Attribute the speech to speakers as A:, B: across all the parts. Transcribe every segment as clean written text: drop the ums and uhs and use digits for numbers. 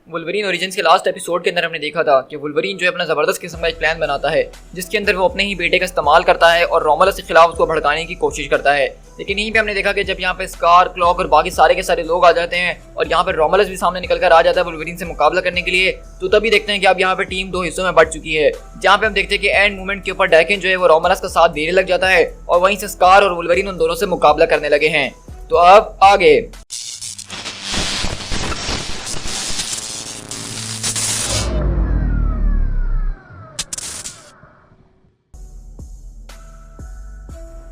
A: Wolverine origins के last episode के अंदर हमने देखा था कि वुल्वरीन जो है अपना ज़बरदस्त किस्म का एक प्लान बनाता है जिसके अंदर वो अपने ही बेटे का इस्तेमाल करता है और रोमुलस के खिलाफ उसको भड़काने की कोशिश करता है। लेकिन यहीं पे हमने देखा कि जब यहाँ पे स्कार, क्लॉक और बाकी सारे के सारे लोग आ जाते हैं और यहाँ पे रोमुलस भी सामने निकल कर आ जाता है वुल्वरीन से मुकाबला करने के लिए, तो तभी देखते हैं कि अब यहाँ पे टीम दो हिस्सों में बढ़ चुकी है, जहाँ पे हम देखते हैं कि एंड मोमेंट के ऊपर डैकन जो है वो रोमुलस का साथ देने लग जाता है और वहीं से स्कार और वुल्वरीन उन दोनों से मुकाबला करने लगे हैं। तो अब आगे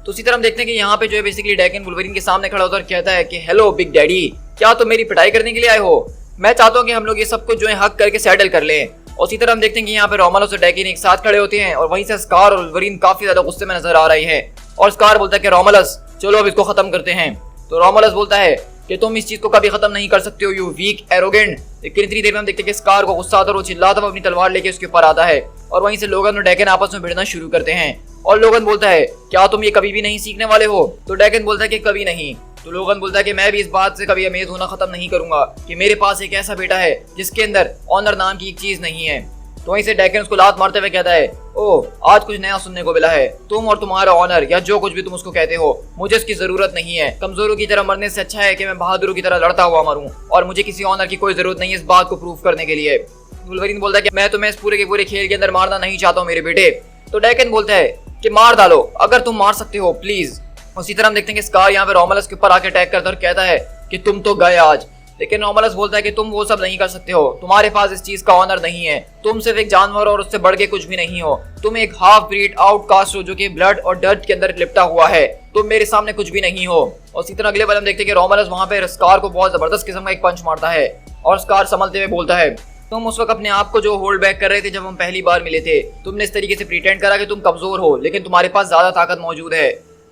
A: तो इसी तरह हम देखते हैं कि यहाँ पे जो है बेसिकली डैकन वुल्वरीन के सामने खड़ा होता है और कहता है कि हेलो बिग डैडी, क्या तुम मेरी पिटाई करने के लिए आए हो? मैं चाहता हूँ कि हम लोग ये सब कुछ जो है हक करके सेटल कर लें। और इसी तरह हम देखते हैं कि यहाँ पे रोमुलस और डैकन एक साथ खड़े होते हैं और वहीं से स्कार और वुल्वरीन काफी ज्यादा गुस्से में नजर आ रहे हैं और स्कार बोलता है कि रोमुलस चलो अब इसको खत्म करते हैं। तो रोमुलस बोलता है कि तुम इस चीज को कभी खत्म नहीं कर सकते हो, यू वीक एरोगेंट। लेकिन इतनी देर में हम देखते हैं कि स्कार को गुस्सा आता है और वो चिल्लाता है, अपनी तलवार लेके उसके ऊपर आता है और वहीं से लोगन और डैकन आपस में भिड़ना शुरू करते हैं और लोगन बोलता है क्या तुम ये कभी भी नहीं सीखने वाले हो? तो डैकन बोलता है कि कभी नहीं। तो लोगन बोलता है कि मैं भी इस बात से कभी अमेज होना खत्म नहीं करूंगा कि मेरे पास एक ऐसा बेटा है जिसके अंदर ऑनर नाम की एक चीज नहीं है। तो वहीं से डैकन उसको लात मारते हुए कहता है ओह आज कुछ नया सुनने को मिला है, तुम और तुम्हारा ऑनर या जो कुछ भी तुम उसको कहते हो मुझे इसकी जरूरत नहीं है। कमजोरों की तरह मरने से अच्छा है कि मैं बहादुरों की तरह लड़ता हुआ मरूं और मुझे किसी ऑनर की कोई जरूरत नहीं है इस बात को प्रूव करने के लिए। वुल्वरीन बोलता है कि मैं तुम्हें इस पूरे के पूरे खेल के अंदर मारना नहीं चाहता हूँ मेरे बेटे। तो डैकन बोलता है कि मार डालो अगर तुम मार सकते हो प्लीज। उसी तरह हम देखते हैं कि स्कार यहाँ पे रोमुलस के ऊपर आके अटैक करता है और कहता है कि तुम तो गए आज। लेकिन रोमुलस बोलता है कि तुम वो सब नहीं कर सकते हो, तुम्हारे पास इस चीज का ऑनर नहीं है, तुम सिर्फ एक जानवर और उससे बढ़ के कुछ भी नहीं हो, तुम एक हाफ ब्रीड आउटकास्ट हो जो कि ब्लड और डर्ट के अंदर लिपटा हुआ है, तुम मेरे सामने कुछ भी नहीं हो। और इसी तरह अगले बार हम देखते हैं कि रोमुलस वहां पे स्कार को बहुत जबरदस्त किस्म का एक पंच मारता है और स्कार संभलते हुए बोलता है तुम उस वक्त अपने आप को जो होल्ड बैक कर रहे थे जब हम पहली बार मिले थे, तुमने इस तरीके से प्रिटेंड करा कि तुम कमजोर हो लेकिन तुम्हारे पास ज्यादा ताकत मौजूद है।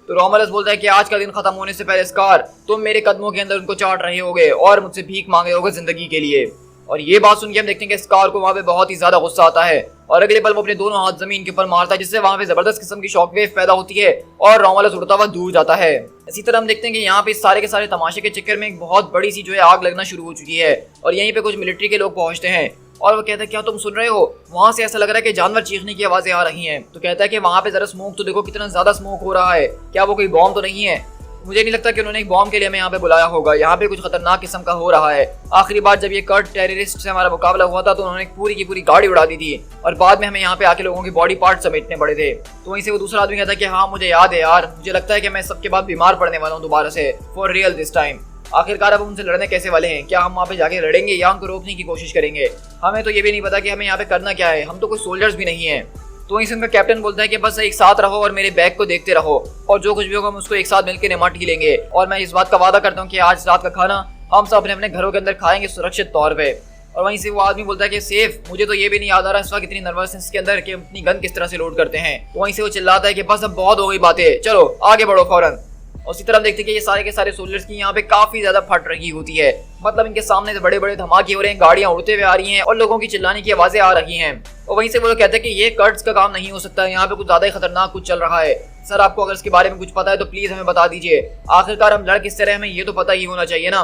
A: तो रोमुलस बोलता है कि आज का दिन खत्म होने से पहले स्कार तुम मेरे कदमों के अंदर उनको चाट रहे होगे और मुझसे भीख मांगे होगे जिंदगी के लिए। और ये बात सुन के हम देखते हैं कि स्कार को वहां पे बहुत ही ज्यादा गुस्सा आता है और अगले पल वो अपने दोनों हाथ जमीन के ऊपर मारता है जिससे वहां पे जबरदस्त किस्म की शॉकवेव पैदा होती है और रोमुलस उड़ता हुआ दूर जाता है। इसी तरह हम देखते हैं कि यहाँ पे सारे के सारे तमाशे के चक्कर में एक बहुत बड़ी सी जो है आग लगना शुरू हो चुकी है और यहीं पे कुछ मिलिट्री के लोग पहुंचते हैं और वो कहता है क्या तुम सुन रहे हो? वहां से ऐसा लग रहा है कि जानवर चीखने की आवाजें आ रही हैं। तो कहता है कि वहां पे जरा स्मोक तो देखो, कितना ज्यादा स्मोक हो रहा है, क्या वो कोई बॉम्ब तो नहीं है? मुझे नहीं लगता कि उन्होंने एक बॉम्ब के लिए हमें यहाँ पे बुलाया होगा, यहाँ पे कुछ खतरनाक किस्म का हो रहा है। आखिरी बार जब ये कर्ड टेररिस्ट से हमारा मुकाबला हुआ था तो उन्होंने पूरी की पूरी गाड़ी उड़ा दी थी और बाद में हमें यहाँ पे आके लोगों की बॉडी पार्ट समेटने पड़े थे। तो वहीं से वो दूसरा आदमी कहता है कि हाँ मुझे याद है यार, मुझे लगता है कि मैं सबके बाद बीमार पड़ने वाला हूँ दोबारा से, फॉर रियल दिस टाइम। आखिरकार अब उनसे लड़ने कैसे वाले हैं? क्या हम वहाँ पे जाके लड़ेंगे या उनको रोकने की कोशिश करेंगे? हमें तो ये भी नहीं पता कि हमें यहाँ पे करना क्या है, हम तो कोई सोल्जर्स भी नहीं है। तो वहीं से उनका कैप्टन बोलता है कि बस एक साथ रहो और मेरे बैग को देखते रहो और जो कुछ भी होगा हम उसको एक साथ मिलकर निपट ही लेंगे। और मैं इस बात का वादा करता हूँ कि आज रात का खाना हम सब अपने अपने घरों के अंदर खाएंगे सुरक्षित तौर पे। और वहीं से वो आदमी बोलता है कि सेफ, मुझे तो ये भी नहीं याद आ रहा इस वक्त इतनी नर्वसनेस के अंदर कि अपनी गन किस तरह से लोड करते हैं। तो वहीं से वो चिल्लाता है कि बस अब बहुत हो गई बातें, चलो आगे बढ़ो फौरन। और इसी तरह देखते हैं कि ये सारे के सारे सोल्जर्स की यहाँ पे काफी ज्यादा फट रही होती है, मतलब इनके सामने से बड़े बड़े धमाके हो रहे हैं, गाड़ियां उड़ते हुए आ रही हैं और लोगों की चिल्लाने की आवाजें आ रही हैं। और वहीं से वो लोग कहते हैं कि ये कर्ड्स का काम नहीं हो सकता, यहाँ पे कुछ ज्यादा ही खतरनाक कुछ चल रहा है। सर आपको अगर इसके बारे में कुछ पता है तो प्लीज हमें बता दीजिए, आखिरकार हम लड़ किस तरह हमें ये तो पता ही होना चाहिए ना।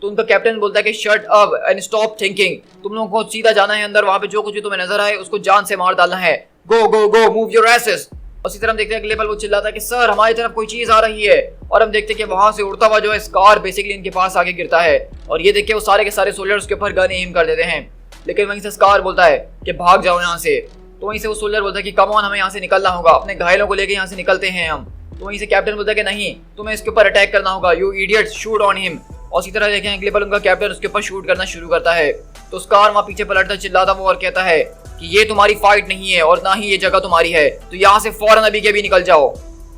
A: तो उनका कैप्टन बोलता है कि shut up and stop thinking, तुम लोगों को सीधा जाना है अंदर, वहां पे जो कुछ भी तुम्हें नजर आए उसको जान से मार डालना है, गो गो गो मूव योर एसेस। उसी तरह हम देखते हैं अगले पल वो चिल्लाता है कि सर हमारी तरफ कोई चीज आ रही है और हम देखते हैं कि वहां से उड़ता हुआ जो है स्कार बेसिकली इनके पास आके गिरता है और ये देख के वो सारे के सारे सोल्जर्स के ऊपर गन एम कर देते हैं। लेकिन वहीं से स्कार बोलता है कि भाग जाओ यहाँ से। तो वहीं से वो सोल्जर बोलता है कि कम ऑन हमें यहाँ से निकलना होगा, अपने घायलों को लेकर यहाँ से निकलते हैं हम। तो वहीं से कैप्टन बोलता है कि नहीं तुम्हें इसके ऊपर अटैक करना होगा, you idiots shoot on him. और इसी तरह देखें अगले पल उनका कैप्टन उसके ऊपर शूट करना शुरू करता है। तो स्कार वहाँ पीछे पलटता चिल्लाता वो और कहता है कि ये तुम्हारी फाइट नहीं है और ना ही ये जगह तुम्हारी है, तो यहाँ से फौरन अभी के अभी निकल जाओ।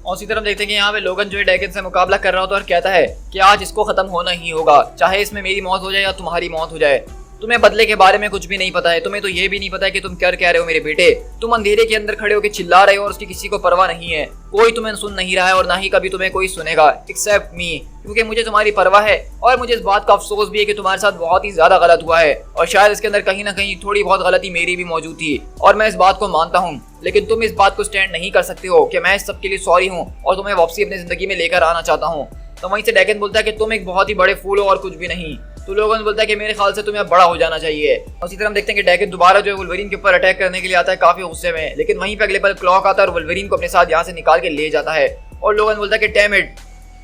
A: और इसी तरह देखते हैं कि यहाँ पे लोगन जो है डैकन से मुकाबला कर रहा होता है और कहता है कि आज इसको खत्म होना ही होगा, चाहे इसमें मेरी मौत हो जाए या तुम्हारी मौत हो जाए। तुम्हें बदले के बारे में कुछ भी नहीं पता है, तुम्हें तो ये भी नहीं पता है कि तुम कर क्या रहे हो मेरे बेटे। तुम अंधेरे के अंदर खड़े होकर चिल्ला रहे हो और उसकी किसी को परवाह नहीं है, कोई तुम्हें सुन नहीं रहा है और ना ही कभी तुम्हें कोई सुनेगा एक्सेप्ट मी, क्योंकि मुझे तुम्हारी परवाह है और मुझे इस बात का अफसोस भी है कि तुम्हारे साथ बहुत ही ज्यादा गलत हुआ है और शायद इसके अंदर कहीं ना कहीं थोड़ी बहुत गलती मेरी भी मौजूद थी और मैं इस बात को मानता हूँ। लेकिन तुम इस बात को स्टैंड नहीं कर सकते हो कि मैं इस सब के लिए सॉरी हूँ और तुम्हें वापसी अपनी जिंदगी में लेकर आना चाहता हूँ। तो वहीं से डैकन बोलता है कि तुम एक बहुत ही बड़े फूल हो और कुछ भी नहीं। तो लोगन बोलता है कि मेरे ख्याल से तुम्हें अब बड़ा हो जाना चाहिए। उसी तरह हम देखते हैं कि डैकेन दोबारा जो है वुल्वरीन के ऊपर अटैक करने के लिए आता है काफी गुस्से में, लेकिन वहीं पे अगले पल क्लॉक आता है और वुल्वरीन को अपने साथ यहाँ से निकाल के ले जाता है। और लोगन बोलता है कि डैम इट,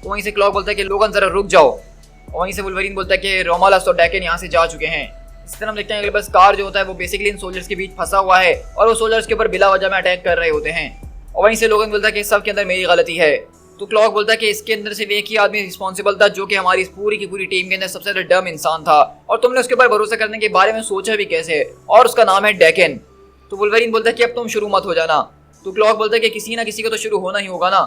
A: तो वहीं से क्लॉक बोलता है कि लोगन जरा रुक जाओ, और वहीं से वुल्वरीन बोलता है कि रोमालस और डैकेन यहाँ से जा चुके हैं। इस तरह हम देखते हैं अगले बस कार जो होता है वो बेसिकली इन सोल्जर्स के बीच फंसा हुआ है और वो सोल्जर्स के ऊपर बिला वजह में अटैक कर रहे होते हैं। और वहीं से लोगन बोलता है कि सब के अंदर मेरी गलती है। तो क्लॉक बोलता है कि इसके अंदर सिर्फ एक ही आदमी रिस्पॉन्सिबल था जो कि हमारी इस पूरी की पूरी टीम के अंदर सबसे ज्यादा डम इंसान था, और तुमने उसके ऊपर भरोसा करने के बारे में सोचा भी कैसे, और उसका नाम है डैकेन। तो वुल्वरीन बोलता है कि अब तुम शुरू मत हो जाना। तो क्लॉक बोलता है कि किसी ना किसी को तो शुरू होना ही होगा ना।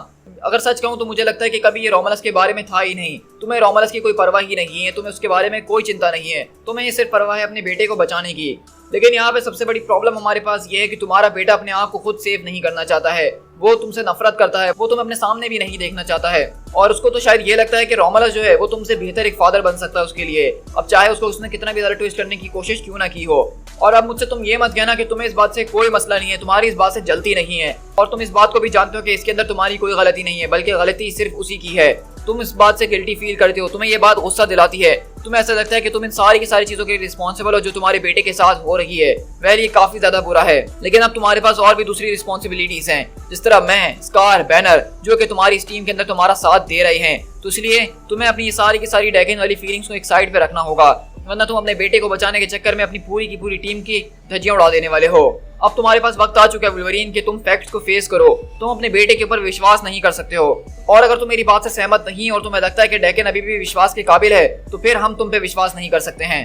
A: अगर सच कहूं तो मुझे लगता है कि कभी ये रोमालस के बारे में था ही नहीं। तुम्हें रोमालस की कोई परवाह ही नहीं है, तुम्हें उसके बारे में कोई चिंता नहीं है, तुम्हें ये सिर्फ परवाह है अपने बेटे को बचाने की। लेकिन यहाँ पे सबसे बड़ी प्रॉब्लम हमारे पास ये है कि तुम्हारा बेटा अपने आप को खुद सेव नहीं करना चाहता है, वो तुमसे नफरत करता है, वो तुम्हें अपने सामने भी नहीं देखना चाहता है, और उसको तो शायद ये लगता है कि रोमालस जो है वो तुमसे बेहतर एक फादर बन सकता है उसके लिए, अब चाहे उसको उसने कितना भी ज्यादा ट्विस्ट करने की कोशिश क्यों ना की हो। और अब मुझसे तुम ये मत कहना कि तुम्हें इस बात से कोई मसला नहीं है, तुम्हारी इस बात से जलती नहीं है, और तुम इस बात को भी जानते हो कि इसके अंदर तुम्हारी कोई गलती नहीं है, बल्कि गलती सिर्फ उसी की है। तुम इस बात से गिल्टी फील करते हो, तुम्हें ये बात गुस्सा दिलाती है, तुम्हें ऐसा लगता है कि तुम इन सारी की सारी चीजों के रिस्पॉन्सिबल हो जो तुम्हारे बेटे के साथ हो रही है। वेल ये काफी ज्यादा बुरा है, लेकिन अब तुम्हारे पास और भी दूसरी रिस्पॉन्सिबिलिटीज हैं, जिस तरह मैं, स्कार, बैनर, जो कि तुम्हारी इस टीम के अंदर तुम्हारा साथ दे रहे हैं। तो इसलिए तुम्हें अपनी ये सारी की सारी डैकेन वाली फीलिंग्स को एक साइड पे रखना होगा, वरना तुम अपने बेटे को बचाने के चक्कर में अपनी पूरी की पूरी टीम की धज्जियां उड़ा देने वाले हो। अब तुम्हारे पास वक्त आ चुका है वुल्वरीन कि तुम फैक्ट्स को फेस करो। तुम अपने बेटे के ऊपर विश्वास नहीं कर सकते हो, और अगर तुम मेरी बात से सहमत नहीं और तुम्हें लगता है कि डैकेन अभी भी विश्वास के काबिल है, तो फिर हम तुम पे विश्वास नहीं कर सकते हैं।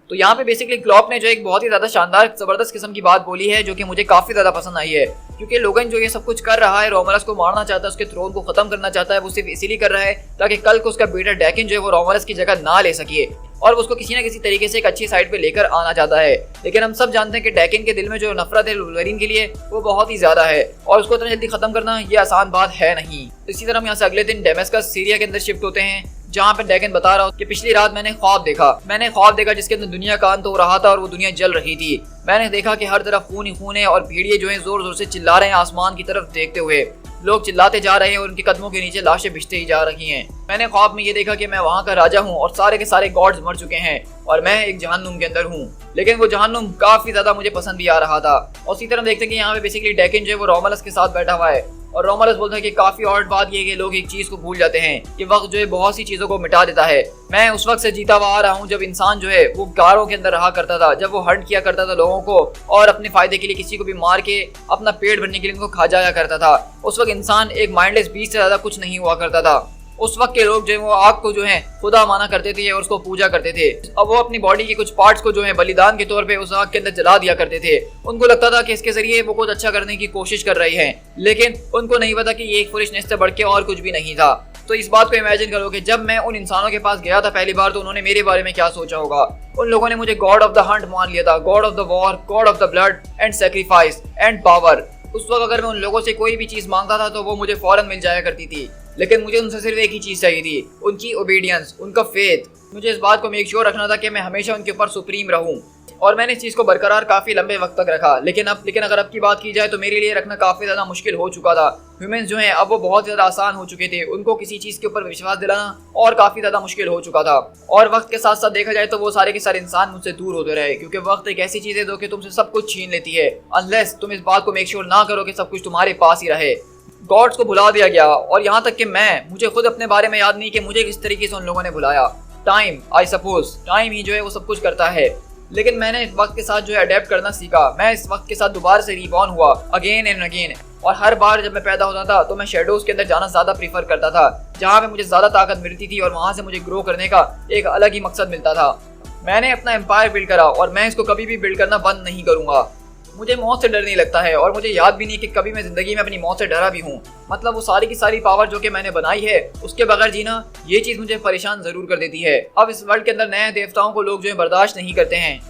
A: तो यहाँ पे बेसिकली क्लॉक ने जो एक बहुत ही ज्यादा शानदार जबरदस्त किस्म की बात बोली है, जो कि मुझे काफी ज्यादा पसंद आई है, क्योंकि लोगन जो ये सब कुछ कर रहा है, रोमालस को मारना चाहता है, उसके थ्रोन को खत्म करना चाहता है, वो सिर्फ इसीलिए कर रहा है ताकि कल को उसका बेटा डैकेन जो है वो रोमालस की जगह ना ले सके, और उसको किसी ना किसी तरीके से एक अच्छी साइड पे लेकर आना चाहता है। लेकिन हम सब जानते हैं कि डैकेन के दिल में जो नफरत है वुल्वरीन के लिए वो बहुत ही ज्यादा है, और उसको इतना जल्दी खत्म करना ये आसान बात है नहीं। इसी तरह हम यहाँ से अगले दिन डेमेस्कस सीरिया के अंदर शिफ्ट होते हैं, जहाँ पे डैकेन बता रहा हूँ कि पिछली रात मैंने ख्वाब देखा जिसके अंदर दुनिया का अंत हो रहा था और वो दुनिया जल रही थी। मैंने देखा कि हर तरफ खून ही खून है और भेड़िए जो है जोर जोर से चिल्ला रहे हैं आसमान की तरफ देखते हुए। लोग चिल्लाते जा रहे हैं और उनके कदमों के नीचे लाशें भिजते ही जा रही हैं। मैंने ख्वाब में ये देखा कि मैं वहाँ का राजा हूँ और सारे के सारे गॉड्स मर चुके हैं और मैं एक जहन्नुम के अंदर हूँ, लेकिन वो जहन्नुम काफी ज्यादा मुझे पसंद भी आ रहा था। और इसी तरह देखते हैं कि यहाँ पे बेसिकली डैकेन जो है वो रोमालस के साथ बैठा हुआ है, और रोमालस बोलता है कि काफी और बात ये कि लोग एक चीज को भूल जाते हैं कि वक्त जो है बहुत सी चीजों को मिटा देता है। मैं उस वक्त से जीता हुआ आ रहा हूँ जब इंसान जो है वो गारों के अंदर रहा करता था, जब वो हंट किया करता था लोगों को और अपने फायदे के लिए किसी को भी मार के अपना पेट भरने के लिए उनको खा जाया करता था। उस वक्त इंसान एक माइंडलेस बीस्ट से ज्यादा कुछ नहीं हुआ करता था। उस वक्त के लोग जो है वो आग को जो है खुदा माना करते थे और उसको पूजा करते थे। अब वो अपनी बॉडी के कुछ पार्ट्स को जो है बलिदान के तौर पे उस आग के अंदर जला दिया करते थे। उनको लगता था कि इसके जरिए वो कुछ अच्छा करने की कोशिश कर रही हैं, लेकिन उनको नहीं पता कि ये एक फुलिशनेस से बढ़ के और कुछ भी नहीं था। तो इस बात को इमेजिन करो कि जब मैं उन इंसानों के पास गया था पहली बार, तो उन्होंने मेरे बारे में क्या सोचा होगा। उन लोगों ने मुझे गॉड ऑफ द हंट मान लिया था, God of the war, God of the blood and sacrifice and power. उस वक्त अगर मैं उन लोगों से कोई भी चीज मांगता था तो वो मुझे फौरन मिल जाया करती थी, लेकिन मुझे उनसे सिर्फ एक ही चीज चाहिए थी, उनकी ओबीडियंस, उनका फेथ। मुझे इस बात को मेक श्योर रखना था कि मैं हमेशा उनके ऊपर सुप्रीम रहूं, और मैंने इस चीज को बरकरार काफी लंबे वक्त तक रखा। लेकिन अगर अब की बात की जाए तो मेरे लिए रखना काफी ज्यादा मुश्किल हो चुका था। ह्यूमंस जो हैं अब वो बहुत ज्यादा आसान हो चुके थे, उनको किसी चीज के ऊपर विश्वास दिलाना और काफी ज्यादा मुश्किल हो चुका था। और वक्त के साथ साथ देखा जाए तो वो सारे के सारे इंसान मुझसे दूर होते रहे, क्योंकि वक्त एक ऐसी चीज है जो कि तुमसे सब कुछ छीन लेती है, अनलेस तुम इस बात को मेक श्योर ना करो कि सब कुछ तुम्हारे पास ही रहे। गॉड्स को भुला दिया गया, और यहाँ तक कि मुझे खुद अपने बारे में याद नहीं कि मुझे किस तरीके से उन लोगों ने भुलाया। टाइम, आई सपोज टाइम ही जो है वो सब कुछ करता है, लेकिन मैंने इस वक्त के साथ जो है अडेप्ट करना सीखा। मैं इस वक्त के साथ दोबारा से रीबॉर्न हुआ अगेन एंड अगेन, और हर बार जब मैं पैदा होता था तो मैं शेडोज के अंदर जाना ज्यादा प्रीफर करता था, जहाँ पे मुझे ज्यादा ताकत मिलती थी और वहाँ से मुझे ग्रो करने का एक अलग ही मकसद मिलता था। मैंने अपना एम्पायर बिल्ड करा और मैं इसको कभी भी बिल्ड करना बंद नहीं करूंगा। मुझे मौत से डर नहीं लगता है, और मुझे याद भी नहीं कि कभी मैं जिंदगी में अपनी मौत से डरा भी हूँ। मतलब वो सारी की सारी पावर जो कि मैंने बनाई है उसके बगैर जीना, ये चीज मुझे परेशान जरूर कर देती है। अब इस वर्ल्ड के अंदर नए देवताओं को लोग जो है बर्दाश्त नहीं करते हैं,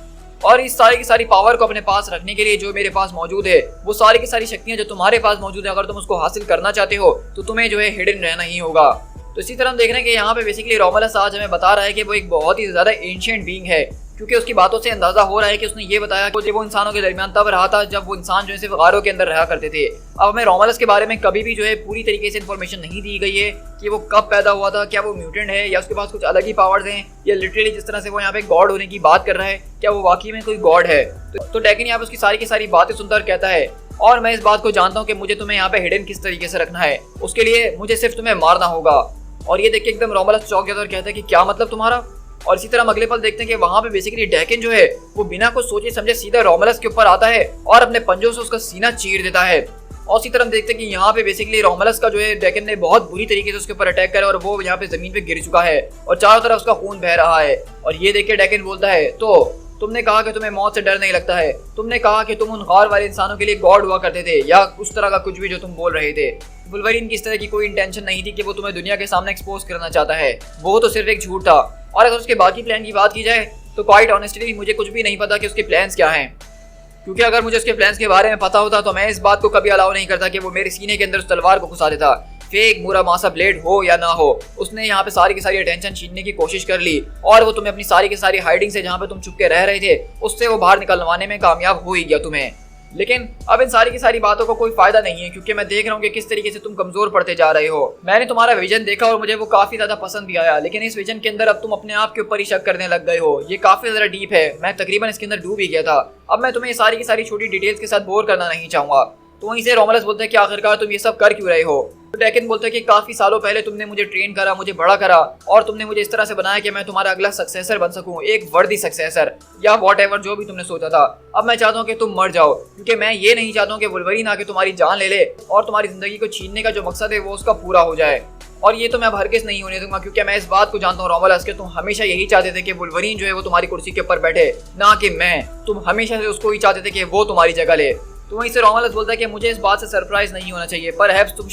A: और इस सारी की सारी पावर को अपने पास रखने के लिए जो मेरे पास मौजूद है, वो सारी की सारी शक्तियां जो तुम्हारे पास मौजूद है, अगर तुम उसको हासिल करना चाहते हो तो तुम्हें जो है हिडन रहना ही होगा। तो इसी तरह हम देख रहे हैं कि यहाँ पे बेसिकली रोमालस आज हमें बता रहा है कि वो एक बहुत ही ज्यादा एंशिएंट बीइंग है, क्योंकि उसकी बातों से अंदाजा हो रहा है कि उसने ये बताया कि वो इंसानों के दरमियान तब रहा था जब वो इंसान जो है सिर्फ गारों के अंदर रहा करते थे। अब हमें रोमलस के बारे में कभी भी जो है पूरी तरीके से इन्फॉर्मेशन नहीं दी गई है कि वो कब पैदा हुआ था, क्या वो म्यूटेंट है या उसके पास कुछ अलग ही पावर्स हैं, या लिटरली जिस तरह से वो यहाँ पे गॉड होने की बात कर रहा है क्या वो वाकई में कोई गॉड है। तो डेकन यहाँ पे उसकी सारी की सारी बातें सुनकर कहता है, और मैं इस बात को जानता हूँ कि मुझे तुम्हें यहाँ पे हिडन किस तरीके से रखना है, उसके लिए मुझे सिर्फ तुम्हें मारना होगा। और ये देख के एकदम रोमलस चौंक जाता है और कहता है कि क्या मतलब तुम्हारा। और इसी तरह हम अगले पल देखते हैं कि वहां पे बेसिकली डेकन जो है वो बिना कुछ सोचे समझे सीधा रोमलस के ऊपर आता है और अपने पंजों से उसका सीना चीर देता है। और इसी तरह हम देखते हैं कि यहाँ पे बेसिकली रोमलस का जो है डेकन ने बहुत बुरी तरीके से उसके ऊपर अटैक करा और वो यहाँ पे जमीन पे गिर चुका है और चारों तरफ उसका खून बह रहा है। और ये देख के डेकन बोलता है, तो तुमने कहा कि तुम्हें मौत से डर नहीं लगता है, तुमने कहा कि तुम उन गौर वाले इंसानों के लिए गॉड हुआ करते थे, या उस तरह का कुछ भी जो तुम बोल रहे थे। वुल्वरीन की इस तरह की कोई इंटेंशन नहीं थी कि वो तुम्हें दुनिया के सामने एक्सपोज करना चाहता है, वो तो सिर्फ एक झूठ था। और अगर उसके बाकी प्लान की बात की जाए तो क्वाइट ऑनेस्टली मुझे कुछ भी नहीं पता कि उसके प्लान्स क्या हैं, क्योंकि अगर मुझे उसके प्लान्स के बारे में पता होता तो मैं इस बात को कभी अलाउ नहीं करता कि वो मेरे सीने के अंदर उस तलवार को घुसा देता। फेक मुरा मासा ब्लेड हो या ना हो, उसने यहाँ पे सारी की सारी अटेंशन छीनने की कोशिश कर ली और वो तुम्हें अपनी सारी की सारी हाइडिंग से जहाँ पे तुम छुप के रह रहे थे उससे वो बाहर निकलवाने में कामयाब हो ही गया तुम्हें। लेकिन अब इन सारी की सारी बातों को कोई फायदा नहीं है, क्योंकि मैं देख रहा हूँ कि किस तरीके से तुम कमजोर पड़ते जा रहे हो। मैंने तुम्हारा विजन देखा और मुझे वो काफी ज्यादा पसंद भी आया, लेकिन इस विजन के अंदर अब तुम अपने आप के ऊपर ही शक करने लग गए हो। ये काफी ज्यादा डीप है, मैं तकरीबन इसके अंदर डूब ही गया था। अब मैं तुम्हें ये सारी की सारी छोटी डिटेल्स के साथ बोर करना नहीं चाहूंगा। तो वहीं से रोमलस बोलता है कि आखिरकार तुम ये सब कर क्यों रहे हो। तो डेकन बोलता है कि काफी सालों पहले तुमने मुझे ट्रेन करा, मुझे बड़ा करा और तुमने मुझे इस तरह से बनाया कि मैं तुम्हारा अगला सक्सेसर बन सकूं, एक वर्दी सक्सेसर या व्हाटएवर जो भी तुमने सोचा था। अब मैं चाहता हूं कि तुम मर जाओ, क्योंकि मैं ये नहीं चाहता हूं कि वुल्वरीन आके तुम्हारी जान ले ले और तुम्हारी जिंदगी को छीनने का जो मकसद है वो उसका पूरा हो जाए। और ये तो मैं अब हरगिज़ नहीं होने दूंगा, क्योंकि मैं इस बात को जानता हूँ रोमलस के तुम हमेशा यही चाहते थे कि वुल्वरीन जो है वो तुम्हारी कुर्सी के ऊपर बैठे, ना कि मैं। तुम हमेशा से उसको ही चाहते थे कि वो तुम्हारी जगह ले। तो वहीं से रोमलस बोलता है कि मुझे इस बात से सरप्राइज नहीं होना चाहिए, पर है तुम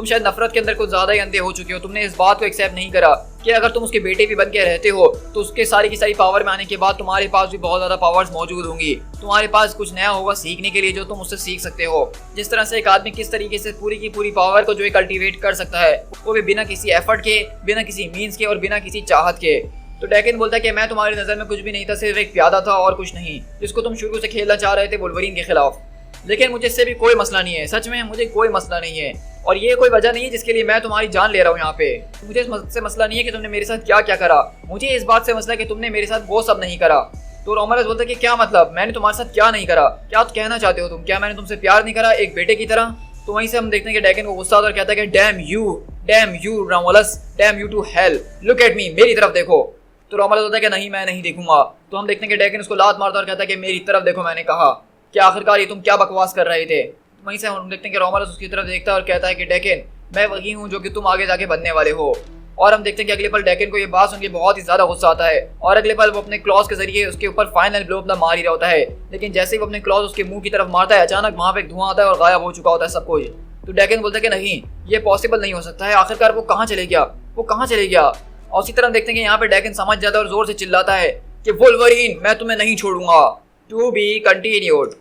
A: शायद नफरत के अंदर कुछ ज्यादा ही अंधे हो चुके हो। तुमने इस बात को एक्सेप्ट नहीं करा कि अगर तुम उसके बेटे भी बन के रहते हो तो उसके सारी की सारी पावर में आने के बाद तुम्हारे पास भी बहुत ज्यादा पावर्स मौजूद होंगी। तुम्हारे पास कुछ नया होगा सीखने के लिए जो तुम उससे सीख सकते हो। जिस तरह से एक आदमी किस तरीके से पूरी की पूरी पावर को जो है कल्टीवेट कर सकता है, वो भी बिना किसी एफर्ट के, बिना किसी मीन्स के और बिना किसी चाहत के। तो डेकन बोलता है कि मैं तुम्हारी नजर में कुछ भी नहीं था, सिर्फ एक प्यादा था और कुछ नहीं, जिसको तुम शुरू से खेलना चाह रहे थे वुल्वरीन के खिलाफ। लेकिन मुझे इससे भी कोई मसला नहीं है, सच में मुझे कोई मसला नहीं है, और ये कोई वजह नहीं है जिसके लिए मैं तुम्हारी जान ले रहा हूँ यहाँ पे। मुझे इससे मसला नहीं है कि तुमने मेरे साथ क्या क्या करा, मुझे इस बात से मसला है कि तुमने मेरे साथ वो सब नहीं करा। तो रोमलस बोलता है कि क्या मतलब, मैंने तुम्हारे साथ क्या नहीं करा, क्या कहना चाहते हो तुम, क्या मैंने तुमसे प्यार नहीं करा एक बेटे की तरह। तो वहीं से हम देखते हैं कि डेकन को गुस्सा आता है और कहता है कि damn you Romulus, damn you to hell, look at me, मेरी तरफ देखो। तो रोमलस बोलता है कि नहीं मैं नहीं देखूंगा। तो हम देखते हैं कि डेकन उसको लात मारता और कहता है कि मेरी तरफ देखो, मैंने कहा कि आखिरकार ये तुम क्या बकवास कर रहे थे। वहीं से हम देखते हैं कि रोमलस उसकी तरफ देखता है और कहता है कि डेकन मैं वही हूँ जो कि तुम आगे जाके बनने वाले हो। और हम देखते हैं कि अगले पल डेकन को ये बात सुन के बहुत ही ज्यादा गुस्सा आता है और अगले पल वो अपने क्लॉज के जरिए उसके ऊपर फाइनल ब्लो अपना मार ही रहा होता है। लेकिन जैसे ही वो अपने क्लॉज उसके मुंह की तरफ मारता है, अचानक वहां पे एक धुआं आता है और गायब हो चुका होता है सब कुछ। तो डेकन बोलता है कि नहीं, ये पॉसिबल नहीं हो सकता है, आखिरकार वो कहाँ चले गया, वो कहाँ चले गया। और उसी तरह देखते हैं कि यहाँ पे डेकन समझ जाता है और जोर से चिल्लाता है कि वुल्वरीन मैं तुम्हें नहीं छोड़ूंगा। To be continued.